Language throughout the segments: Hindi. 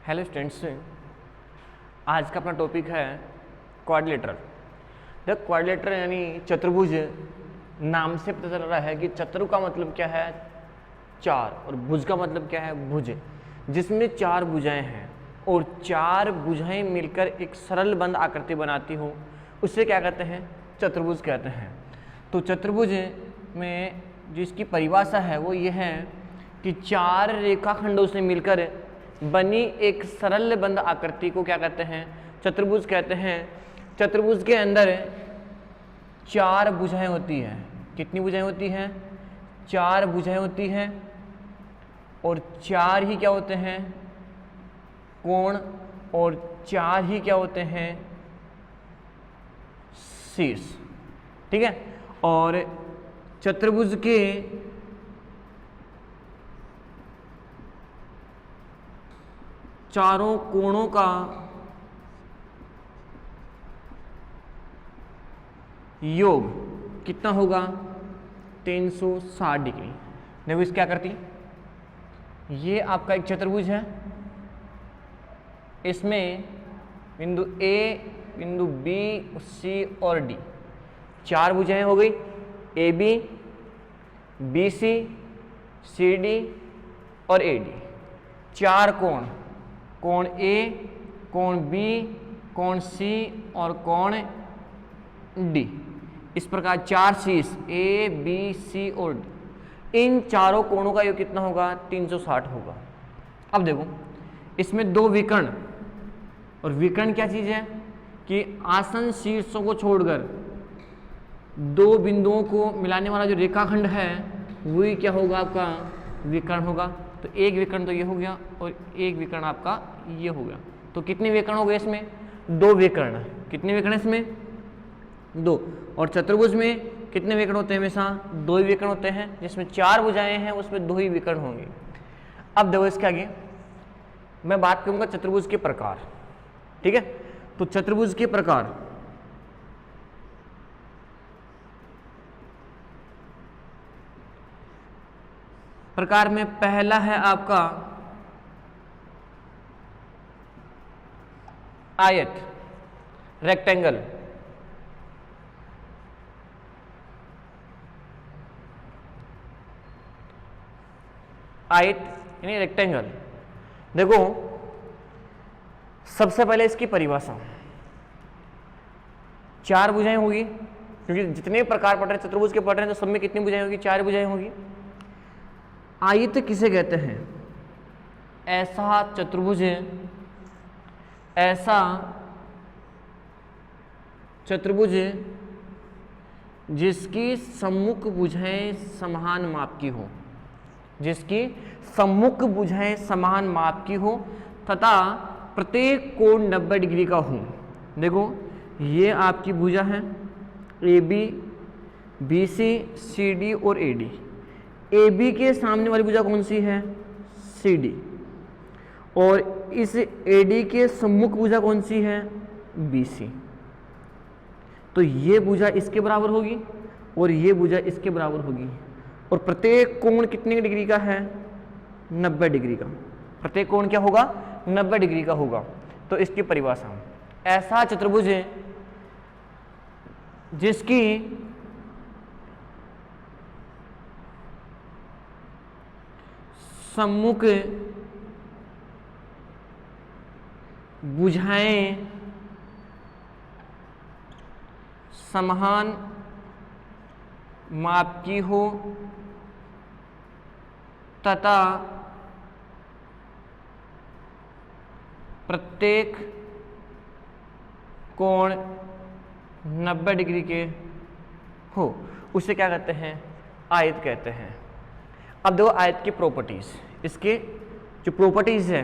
हेलो स्टूडेंट्स, आज का अपना टॉपिक है क्वाड्रिलेटरल। द क्वाड्रिलेटरल यानी चतुर्भुज। नाम से पता चल रहा है कि चतुर का मतलब क्या है, चार, और भुज का मतलब क्या है, भुज, जिसमें चार भुजाएं हैं और चार भुजाएं मिलकर एक सरल बंद आकृति बनाती हो, उसे क्या कहते हैं, चतुर्भुज कहते हैं। तो चतुर्भुज में जिसकी परिभाषा है वो ये है कि चार रेखाखंडों से मिलकर बनी एक सरल बंद आकृति को क्या कहते हैं, चतुर्भुज कहते हैं। चतुर्भुज के अंदर चार भुजाएं होती हैं। कितनी भुजाएं होती हैं? चार भुजाएं होती हैं, और चार ही क्या होते हैं, कोण, और चार ही क्या होते हैं, शीर्ष। ठीक है। और चतुर्भुज के चारों कोणों का योग कितना होगा, 360 डिग्री। देखो इस क्या करती, ये आपका एक चतुर्भुज है, इसमें बिंदु ए, बिंदु बी, सी और डी, चार भुजाएं हो गई, A B, B C, C D और ए डी। चार कोण, कोण ए, कोण बी, कोण सी और कोण डी। इस प्रकार चार शीर्ष ए, बी, सी और डी, इन चारों कोणों का योग कितना होगा, 360 होगा। अब देखो इसमें दो विकर्ण, और विकर्ण क्या चीज है कि आसन शीर्षों को छोड़कर दो बिंदुओं को मिलाने वाला जो रेखाखंड है वही क्या होगा, आपका विकर्ण होगा। तो एक विकर्ण तो ये हो गया और एक विकर्ण आपका ये हो गया। तो कितने विकर्ण हो गए इसमें, दो विकर्ण। कितने विकर्ण इसमें, दो। और चतुर्भुज में कितने विकर्ण होते हैं, हमेशा दो ही विकर्ण होते हैं। जिसमें चार भुजाएं हैं उसमें दो ही विकर्ण होंगे। अब देखो इसके आगे मैं बात करूंगा चतुर्भुज के प्रकार। ठीक है। तो चतुर्भुज के प्रकार में पहला है आपका आयत, रेक्टेंगल। आयत यानी रेक्टेंगल। देखो सबसे पहले इसकी परिभाषा, चार भुजाएं होगी, क्योंकि जितने प्रकार पढ़ रहे हैं चतुर्भुज के पढ़ रहे हैं तो सब में कितनी भुजाएं होगी, चार भुजाएं होगी। आयत किसे कहते हैं, ऐसा चतुर्भुज, ऐसा चतुर्भुज जिसकी सम्मुख भुजाएं समान माप की हो, जिसकी सम्मुख भुजाएं समान माप की हो तथा प्रत्येक कोण 90 डिग्री का हो। देखो ये आपकी भुजा है A B, B C, C D और ए डी। ए बी के सामने वाली भुजा कौन सी है, सी डी, और इस ए डी के सम्मुख भुजा कौन सी है, बी सी। तो ये भुजा इसके बराबर होगी और ये भुजा इसके बराबर होगी, और प्रत्येक कोण कितने डिग्री का है, 90 डिग्री का। प्रत्येक कोण क्या होगा, 90 डिग्री का होगा। तो इसकी परिभाषा, ऐसा चतुर्भुज जिसकी सम्मुख भुजाएं समान माप की हो तथा प्रत्येक कोण 90 डिग्री के हो, उसे क्या कहते हैं, आयत कहते हैं। अब देखो आयत की प्रॉपर्टीज, इसके जो प्रॉपर्टीज है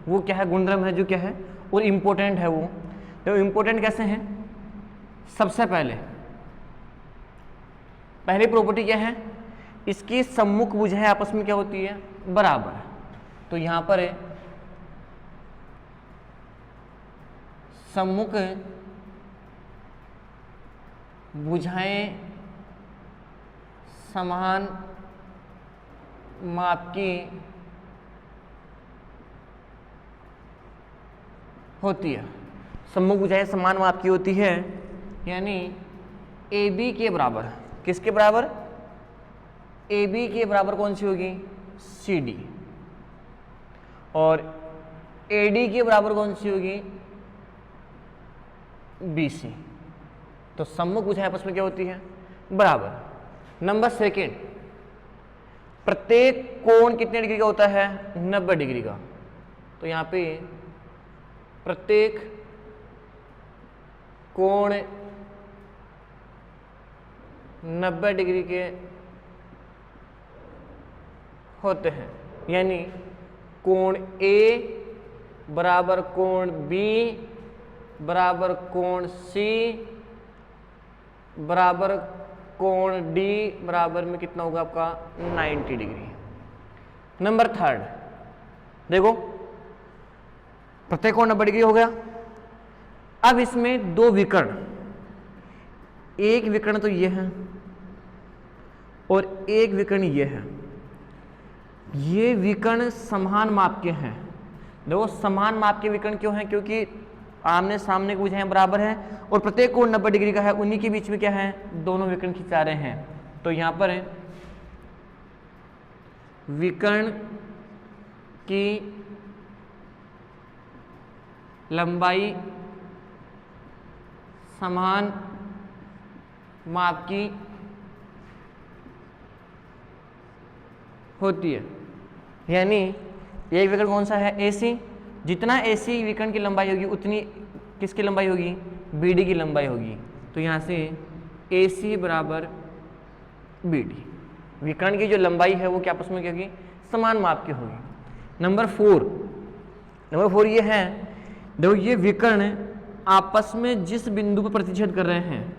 वो क्या है, गुणधर्म है जो क्या है, और इम्पोर्टेंट है वो। तो इम्पोर्टेंट कैसे हैं, सबसे पहली प्रॉपर्टी क्या है, इसकी सम्मुख भुजाएं आपस में क्या होती है, बराबर। तो यहां पर सम्मुख भुजाएं समान माप की होती है। सम्मुख भुजाएं समान माप की होती है, यानी ए बी के बराबर, किसके बराबर? ए बी के बराबर कौन सी होगी? C D. और ए डी के बराबर कौन सी होगी? B C. तो सम्मुख भुजाएं आपस में क्या होती है? बराबर। नंबर सेकेंड, प्रत्येक कोण कितने डिग्री का होता है? 90 डिग्री का। तो यहां पे प्रत्येक कोण 90 डिग्री के होते हैं, यानी कोण ए बराबर कोण बी बराबर कोण सी बराबर कोण डी बराबर में कितना होगा आपका? 90 डिग्री। नंबर थर्ड, देखो प्रत्येक कोण 90 डिग्री हो गया। अब इसमें दो विकर्ण, एक विकर्ण तो ये है और एक विकर्ण ये है। ये विकर्ण समान माप के हैं। देखो समान माप के विकर्ण क्यों हैं? क्योंकि आमने सामने की भुजाएं बराबर हैं और प्रत्येक कोण 90 डिग्री का है, उन्हीं के बीच में क्या है? दोनों विकर्ण खिंचा रहे हैं। तो यहां पर विकर्ण की लंबाई समान माप की होती है, यानी एक विकर्ण कौन सा है? AC। जितना AC विकर्ण की लंबाई होगी उतनी किसकी लंबाई होगी? BD की लंबाई होगी। तो यहाँ से AC बराबर BD, विकर्ण की जो लंबाई है वो क्या आपस में क्या होगी? समान माप की होगी। नंबर फोर ये है, देखो ये विकर्ण आपस में जिस बिंदु पर प्रतिच्छेद कर रहे हैं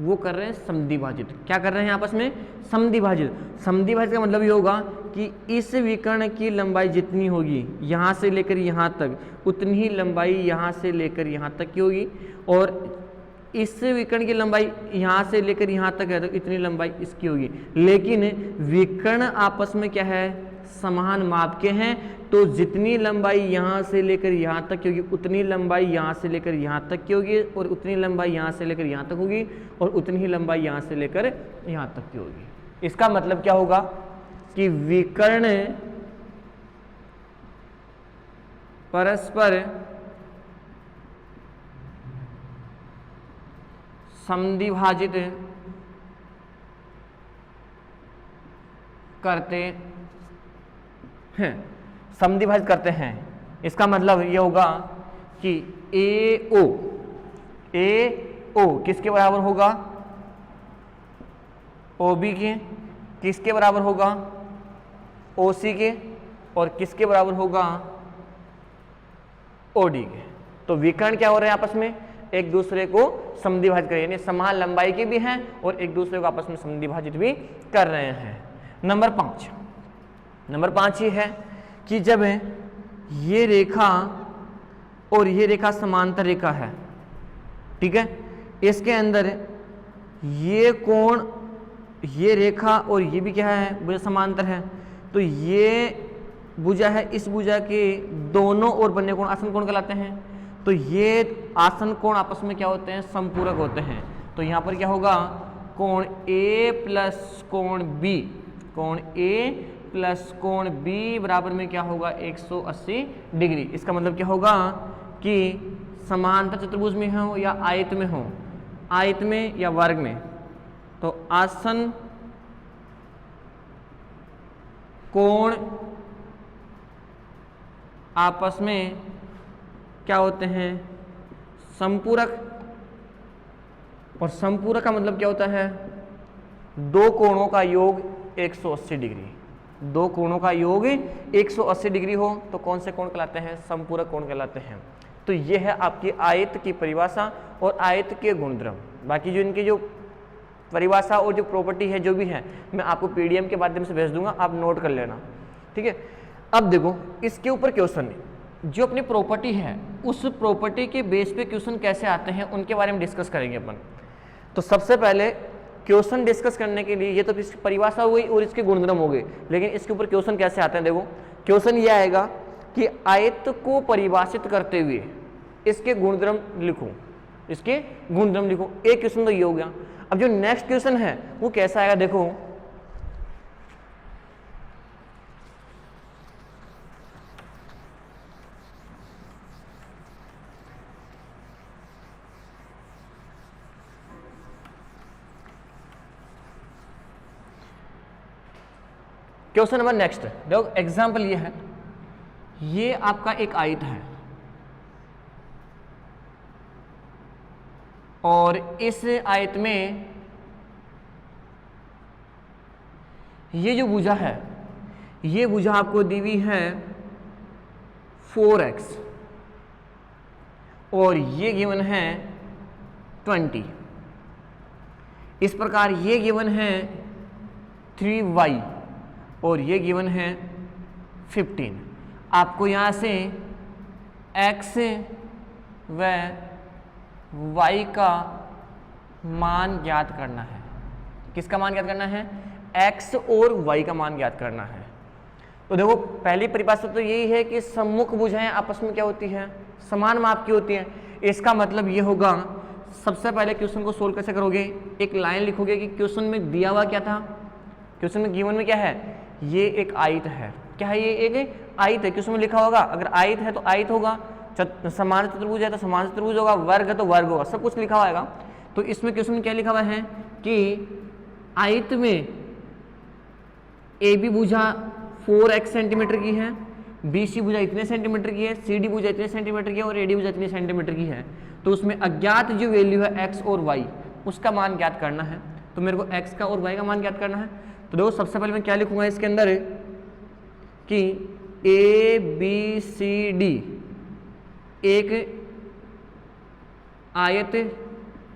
वो कर रहे हैं समद्विभाजित। क्या कर रहे हैं आपस में? समद्विभाजित। समद्विभाजित का मतलब ये होगा कि इस विकर्ण की लंबाई जितनी होगी यहाँ से लेकर यहाँ तक, उतनी ही लंबाई यहाँ से लेकर यहाँ तक की होगी, और इस विकर्ण की लंबाई यहाँ से लेकर यहाँ तक है तो इतनी लंबाई इसकी होगी। लेकिन विकर्ण आपस में क्या है? समान माप के हैं, तो जितनी लंबाई यहाँ से लेकर यहाँ तक की होगी उतनी लंबाई यहाँ से लेकर यहाँ तक की होगी, और उतनी लंबाई यहाँ से लेकर यहाँ तक होगी, और उतनी ही लंबाई यहाँ से लेकर यहाँ तक की होगी। इसका मतलब क्या होगा कि विकर्ण परस्पर समद्विभाजित करते हैं, समद्विभाजित करते हैं। इसका मतलब ये होगा कि AO किसके बराबर होगा? OB के। किसके बराबर होगा? OC के। और किसके बराबर होगा? OD के। तो विकर्ण क्या हो रहे हैं आपस में? एक दूसरे को समद्विभाजित कर रहे हैं, यानी समान लंबाई के भी हैं और एक दूसरे को आपस में समद्विभाजित भी कर रहे हैं। नंबर 5 ये है कि जब ये रेखा और ये रेखा समांतर रेखा है, ठीक है, इसके अंदर ये कोण, ये रेखा और ये भी क्या है? भुजा समांतर है। तो ये भुजा है, इस भुजा के दोनों ओर बनने कोण आसन कोण कहलाते हैं। तो ये आसन कोण आपस में क्या होते हैं? समपूरक होते हैं। तो यहाँ पर क्या होगा? कोण A प्लस कोण B, कोण A प्लस कोण B बराबर में क्या होगा? 180 डिग्री। इसका मतलब क्या होगा कि समांतर चतुर्भुज में हो या आयत में हो, आयत में या वर्ग में, तो आसन कोण आपस में क्या होते हैं? समपूरक। और समपूरक का मतलब क्या होता है? दो कोणों का योग 180 डिग्री। दो कोणों का योग 180 डिग्री हो तो कौन से कोण कहलाते हैं? समपूरक कोण कहलाते हैं। तो ये है आपकी आयत की परिभाषा और आयत के गुणधर्म। बाकी जो इनकी जो परिभाषा और जो प्रॉपर्टी है जो भी है मैं आपको पीडीएफ के माध्यम से भेज दूंगा, आप नोट कर लेना, ठीक है। अब देखो इसके ऊपर क्वेश्चन है, जो अपनी प्रॉपर्टी है उस प्रॉपर्टी के बेस पे क्वेश्चन कैसे आते हैं उनके बारे में डिस्कस करेंगे अपन। तो सबसे पहले क्वेश्चन डिस्कस करने के लिए ये तो इसकी परिभाषा हो गई और इसके गुणधर्म हो गए, लेकिन इसके ऊपर क्वेश्चन कैसे आते हैं देखो। क्वेश्चन ये आएगा कि आयत को परिभाषित करते हुए इसके गुणधर्म लिखो, इसके गुणधर्म लिखो। एक क्वेश्चन तो ये हो गया। अब जो नेक्स्ट क्वेश्चन है वो कैसा आएगा देखो, क्वेश्चन नंबर नेक्स्ट देखो, एग्जाम्पल ये है, ये आपका एक आयत है और इस आयत में ये जो भुजा है, ये भुजा आपको दी हुई है 4x और ये गिवन है 20। इस प्रकार ये गिवन है 3y और ये गिवन है 15। आपको यहाँ से x व y का मान ज्ञात करना है। किसका मान ज्ञात करना है? x और y का मान ज्ञात करना है। तो देखो पहली परिभाषा तो यही है कि सम्मुख भुजाएं आपस में क्या होती हैं? समान माप की होती हैं। इसका मतलब ये होगा, सबसे पहले क्वेश्चन को सोल्व कैसे करोगे? एक लाइन लिखोगे कि क्वेश्चन में दिया हुआ क्या था, क्वेश्चन में गिवन में क्या है, ये एक आयत है। क्या है? ये एक आयत है। क्वेश्चन में लिखा होगा, अगर आयत है तो आयत होगा, समान चतुर्भुज है तो समान चतुर्भुज होगा, वर्ग है तो वर्ग होगा, सब कुछ लिखा होगा। तो इसमें क्वेश्चन में क्या लिखा हुआ है कि आयत में ए बी भुजा 4x सेंटीमीटर की है, बी सी भुजा इतने सेंटीमीटर की है, सी डी भुजा इतने सेंटीमीटर की है और ए डी भुजा इतने सेंटीमीटर की है। तो उसमें अज्ञात जो वैल्यू है x और y, उसका मान ज्ञात करना है। तो मेरे को x का और y का मान ज्ञात करना है। तो देखो सबसे पहले मैं क्या लिखूंगा इसके अंदर कि ए बी सी डी एक आयत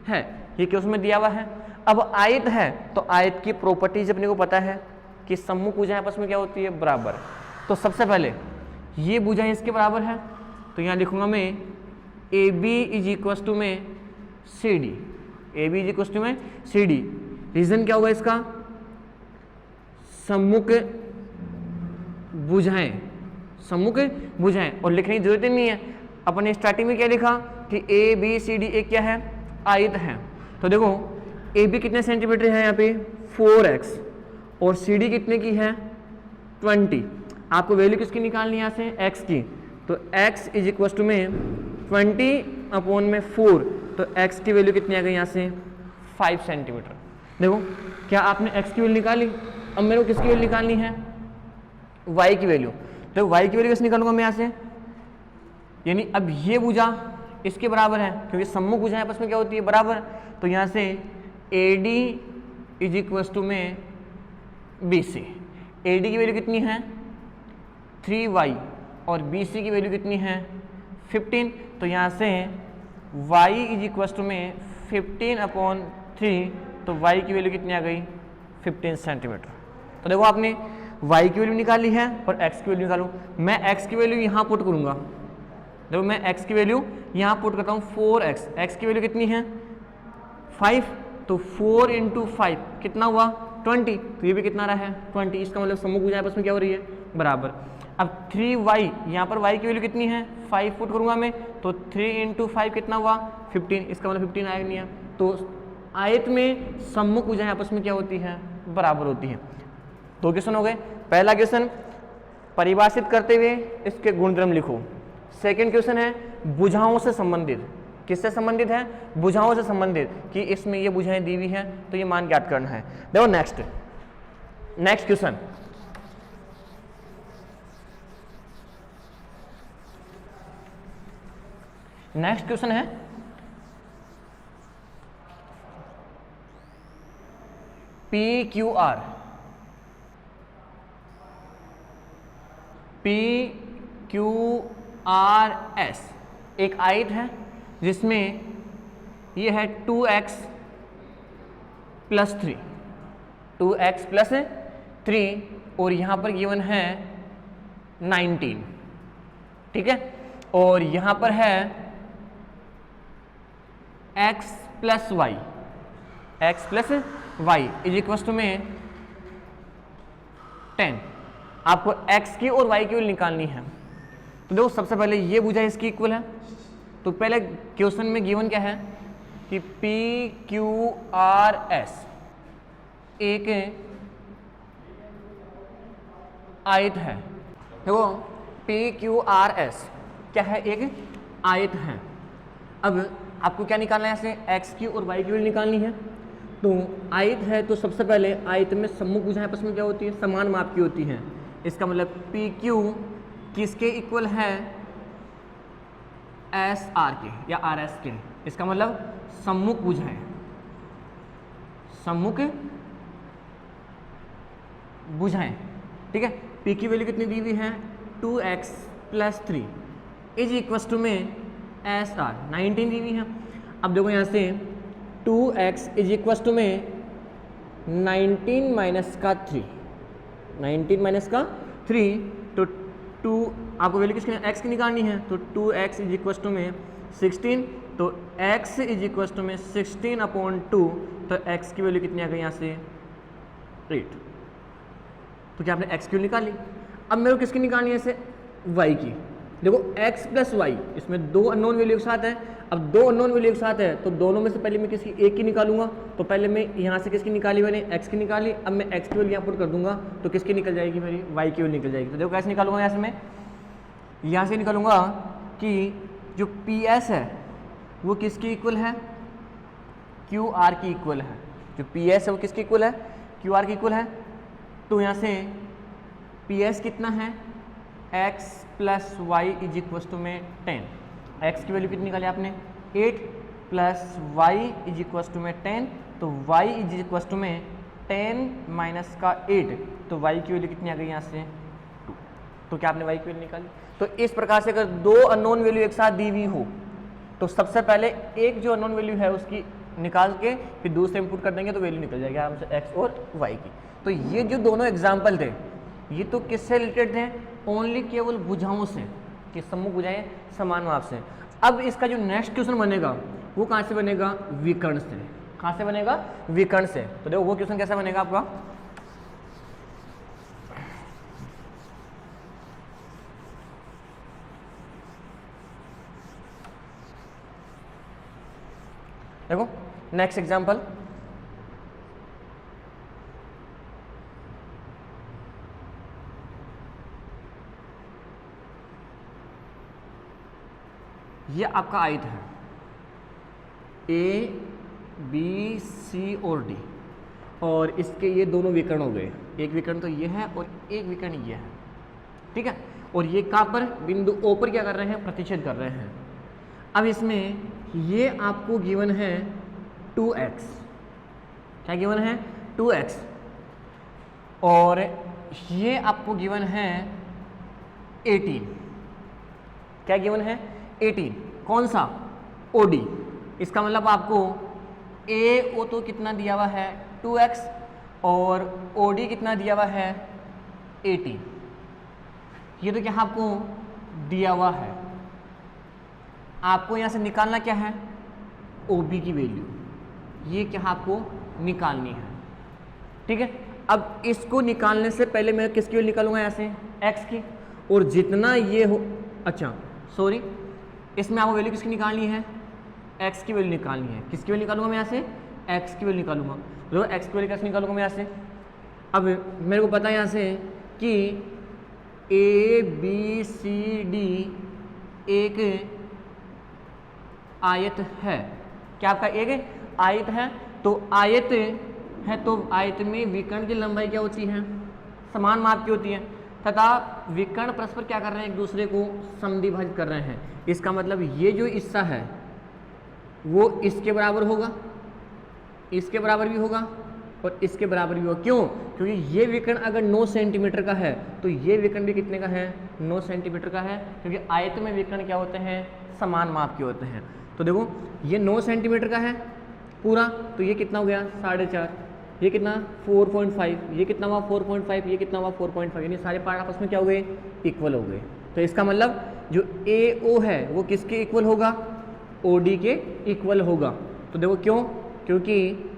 है, ये क्वेश्चन में दिया हुआ है। अब आयत है तो आयत की प्रॉपर्टीज अपने को पता है कि सम्मुख भुजाएं आपस में क्या होती है? बराबर। तो सबसे पहले ये भुजाएं इसके बराबर है, तो यहाँ लिखूंगा मैं A B is equals to में C D, A B is equals to में सी डी। रीजन क्या होगा इसका? सम्मुख भुजाएं, सम्मुख भुजाएं। और लिखने की जरूरत ही नहीं है, अपने स्टार्टिंग में क्या लिखा कि ए बी सी डी एक क्या है? आयत है। तो देखो ए बी कितने सेंटीमीटर है यहाँ पे? 4x और सी डी कितने की है? 20। आपको वैल्यू किसकी निकालनी है यहाँ से? x की। तो x इज इक्वल टू में 20 अपॉन में 4, तो x की वैल्यू कितनी आ गई यहाँ से? 5 सेंटीमीटर। देखो क्या आपने x की वैल्यू निकाली। अब मेरे को किसकी वैल्यू निकालनी है? y की वैल्यू। तो y की वैल्यू कैसे निकालूंगा मैं यहाँ से? यानी अब ये भुजा इसके बराबर है, क्योंकि सम्मुख भुजाएं आपस में क्या होती है? बराबर। तो यहाँ से A D is equal to में बी सी। ए डी की वैल्यू कितनी है? 3y और बी सी की वैल्यू कितनी है? 15। तो यहाँ से y इज इक्वल टू में 15 अपॉन 3, तो y की वैल्यू कितनी आ गई? 15 सेंटीमीटर। तो देखो आपने y की वैल्यू निकाली है और x की वैल्यू निकालूँ। मैं x की वैल्यू यहाँ पुट करूँगा। देखो मैं x की वैल्यू यहाँ पुट करता हूँ 4x। x की वैल्यू कितनी है? 5। तो 4 इंटू 5 कितना हुआ? 20। तो ये भी कितना रहा है? 20। इसका मतलब सम्मुख भुजाएं आपस में क्या हो रही है? बराबर। अब 3y, यहाँ पर y की वैल्यू कितनी है? 5 पुट करूँगा मैं, तो 3 इंटू 5 कितना हुआ? 15। इसका मतलब 15 आएगा नहीं है। तो आयत में सम्मुख भुजाएं आपस में क्या होती है? बराबर होती है। दो क्वेश्चन हो गए। पहला क्वेश्चन परिभाषित करते हुए इसके गुणधर्म लिखो। सेकेंड क्वेश्चन है भुजाओं से संबंधित। किससे संबंधित है? भुजाओं से संबंधित, कि इसमें ये भुजाएं दी हुई हैं तो ये मान ज्ञात करना है। देखो नेक्स्ट क्वेश्चन, नेक्स्ट क्वेश्चन है P Q R. P Q R S एक आयत है जिसमें ये है 2x प्लस 3, 2x प्लस 3 और यहाँ पर गिवन है 19, ठीक है। और यहाँ पर है x plus y, x plus y is equal to में 10। आपको x की और y की वैल्यू निकालनी है। तो देखो सबसे पहले ये भुजा इसकी इक्वल है, तो पहले क्वेश्चन में गिवन क्या है कि PQRS एक आयत है। देखो PQRS क्या है, एक आयत है। अब आपको क्या निकालना है, ऐसे x की और y की वैल्यू निकालनी है। तो आयत है तो सबसे पहले आयत में सम्मुख भुजाएं आपस में क्या होती है, समान माप की होती हैं। इसका मतलब PQ किसके इक्वल है, SR के या RS के। इसका मतलब सम्मुख भुजाएं, सम्मुख भुजाएं, ठीक है। P की वैल्यू कितनी दी हुई है, 2x + 3 इज इक्वल टू में SR 19 दी हुई है। अब देखो यहाँ से 2x इज इक्वल टू में 19 माइनस का 3, 19 माइनस का 3, तो 2 आपको वैल्यू किसकी x की निकालनी है, तो 2x इज इक्वल टू में 16, तो x इज इक्वल टू में 16/2, तो x की वैल्यू कितनी आ गई यहाँ से 8। तो क्या आपने x की निकाल ली। अब मेरे को किसकी निकालनी है, इसे y की। देखो x + y, इसमें दो अननोन वैल्यू एक साथ है। अब दो अननोन वैल्यू एक साथ है तो दोनों में से पहले मैं किसी एक की निकालूंगा। तो पहले मैं यहाँ से किसकी निकाली, मैंने x की निकाली। अब मैं x की वैल्यू यहाँ पुट कर दूंगा तो किसकी निकल जाएगी, मेरी y की वैल्यू निकल जाएगी। तो देखो कैसे निकालूंगा, यहाँ से मैं यहाँ से निकालूंगा कि जो PS है वो किसकी इक्वल है, QR की इक्वल है। जो PS है वो किसकी इक्वल है, QR की इक्वल है। तो यहाँ से PS कितना है, x + y is equal to में 10। x की वैल्यू कितनी निकाली आपने, 8 + y इज इक्वल टू में 10, तो y इज इक्वल टू में 10 माइनस का 8, तो y की वैल्यू कितनी आ गई यहाँ से 2। तो क्या आपने y की वैल्यू निकाली। तो इस प्रकार से अगर दो अननोन वैल्यू एक साथ दी हुई हो तो सबसे पहले एक जो अननोन वैल्यू है उसकी निकाल के फिर दूसरे इनपुट कर देंगे तो वैल्यू निकल जाएगी आराम से x और y की। तो ये जो दोनों एग्जाम्पल थे ये तो किससे रिलेटेड थे, ओनली केवल भुजाओं से, कि सम्मुख भुजाएं समान माप से। अब इसका जो नेक्स्ट क्वेश्चन बनेगा वो कहाँ से बनेगा, विकर्ण से। कहाँ से बनेगा, विकर्ण से। तो देखो वो क्वेश्चन कैसा बनेगा आपका, देखो नेक्स्ट एग्जांपल, ये आपका आयत है A, B, C और D, और इसके ये दोनों विकर्ण हो गए। एक विकर्ण तो ये है और एक विकर्ण ये है, ठीक है। और ये कहाँ पर, बिंदु O पर क्या कर रहे हैं, प्रतिच्छेद कर रहे हैं। अब इसमें ये आपको गिवन है 2x, क्या गिवन है 2x, और ये आपको गिवन है 18, क्या गिवन है 18, कौन सा, OD। इसका मतलब आपको AO तो कितना दिया हुआ है 2x और OD कितना दिया हुआ है 18। ये तो क्या आपको दिया हुआ है। आपको यहाँ से निकालना क्या है, OB की वैल्यू, ये क्या आपको निकालनी है, ठीक है। अब इसको निकालने से पहले मैं किसकी वैल्यू निकालूंगा, यहाँ से x की, और जितना ये हो, अच्छा सॉरी, इसमें आपको वैल्यू किसकी निकालनी है, x की वैल्यू निकालनी है। किसकी वैल्यू निकालूंगा मैं यहाँ से, x की वैल्यू निकालूंगा। तो x की वैल्यू कैसे निकालूंगा मैं यहाँ से, अब मेरे को पता है यहाँ से कि ABCD एक आयत है। क्या आपका एक आयत है, तो आयत है तो आयत में विकर्ण की लंबाई क्या होती है, समान माप की होती है, तथा विकर्ण परस्पर क्या कर रहे हैं, एक दूसरे को समद्विभाजित कर रहे हैं। इसका मतलब ये जो हिस्सा है वो इसके बराबर होगा, इसके बराबर भी होगा और इसके बराबर भी होगा। क्यों, क्योंकि ये विकर्ण अगर 9 सेंटीमीटर का है तो ये विकर्ण भी कितने का है, 9 सेंटीमीटर का है, क्योंकि आयत में विकर्ण क्या होते हैं, समान माप के होते हैं। तो देखो ये 9 सेंटीमीटर का है पूरा, तो ये कितना हो गया 4.5, ये कितना 4.5, ये कितना हुआ 4.5, ये कितना हुआ 4.5, यानी सारे पार्ट आपस में क्या हो गए, इक्वल हो गए। तो इसका मतलब जो AO है वो किसके इक्वल होगा, OD के इक्वल होगा। तो देखो क्यों, क्योंकि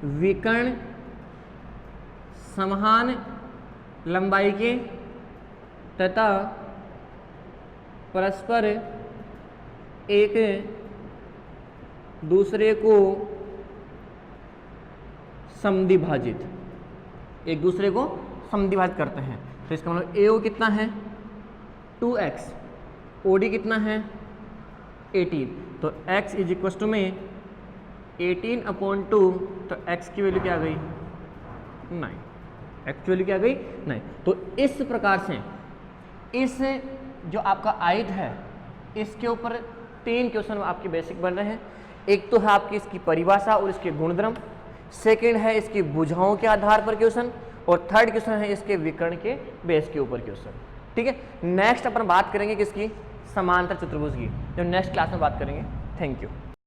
विकर्ण समान लंबाई के तथा परस्पर एक दूसरे को समद्विभाजित, एक दूसरे को समद्विभाजित करते हैं। तो इसका मतलब AO कितना है 2x, OD कितना है 18, तो x इज इक्वल टू में 18/2, तो x की वैल्यू क्या आ गई 9, x की वैल्यू क्या आ गई 9। तो इस प्रकार से इस जो आपका आयत है इसके ऊपर 3 क्वेश्चन आपके बेसिक बन रहे हैं। एक तो है आपकी इसकी परिभाषा और इसके गुणधर्म, सेकंड है इसकी भुजाओं के आधार पर क्वेश्चन, और थर्ड क्वेश्चन है इसके विकर्ण के बेस के ऊपर क्वेश्चन। ठीक है, नेक्स्ट अपन बात करेंगे किसकी, समांतर चतुर्भुज की, जो नेक्स्ट क्लास में बात करेंगे। Thank you.